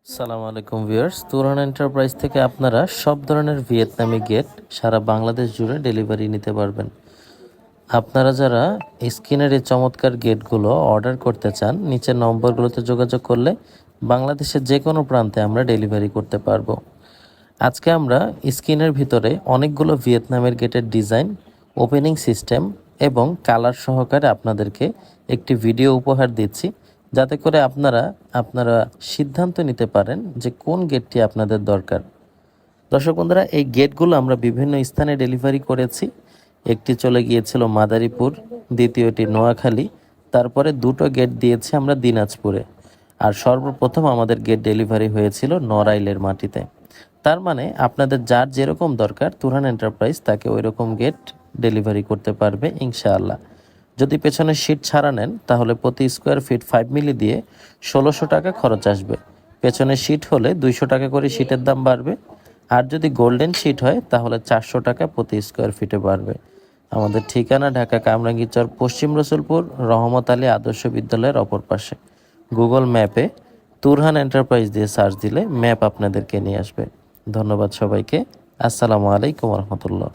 সালাম আলাইকুম viewers, Turhan enterprise থেকে আপনারা সব ধরনের ভিয়েতনামি গেট সারা বাংলাদেশ জুড়ে ডেলিভারি নিতে পারবেন। আপনারা যারা স্ক্রিনের এই চমৎকার গেটগুলো অর্ডার করতে চান, নিচের নম্বরগুলোতে যোগাযোগ করলে বাংলাদেশের যে কোনো প্রান্তে আমরা ডেলিভারি করতে পারবো। আজকে আমরা স্ক্রিনের ভিতরে অনেকগুলো ভিয়েতনামের গেটের ডিজাইন, ওপেনিং সিস্টেম এবং কালার সহকারে আপনাদেরকে একটি ভিডিও উপহার দিচ্ছি, যাতে করে আপনারা সিদ্ধান্ত নিতে পারেন যে কোন গেটটি আপনাদের দরকার। দর্শক বন্ধুরা, এই গেটগুলো আমরা বিভিন্ন স্থানে ডেলিভারি করেছি। একটি চলে গিয়েছিল মাদারীপুর, দ্বিতীয়টি নোয়াখালী, তারপরে দুটো গেট দিয়েছি আমরা দিনাজপুরে, আর সর্বপ্রথম আমাদের গেট ডেলিভারি হয়েছিল নড়াইলের মাটিতে। তার মানে আপনাদের যার যেরকম দরকার তুরহান এন্টারপ্রাইজ তাকে ওই রকম গেট ডেলিভারি করতে পারবে ইনশাআল্লাহ। যদি পেছনে শীট ছাড়া নেন তাহলে প্রতি স্কোয়ার ফিট 5 মিলি দিয়ে 1600 টাকা খরচ আসবে। পেছনে শীট হলে 200 টাকা করে শীটের দাম বাড়বে, আর যদি গোল্ডেন শীট হয় তাহলে 400 টাকা প্রতি স্কোয়ার ফিটে বাড়বে। আমাদের ঠিকানা ঢাকা কামরাঙ্গীরচর, পশ্চিম রসুলপুর, রহমত আলী আদর্শ বিদ্যালয়ের অপর পাশে। গুগল ম্যাপে তুরহান এন্টারপ্রাইজ দিয়ে সার্চ দিলে ম্যাপ আপনাদেরকে নিয়ে আসবে। ধন্যবাদ সবাইকে। আসসালামু আলাইকুম রহমতুল্লাহ।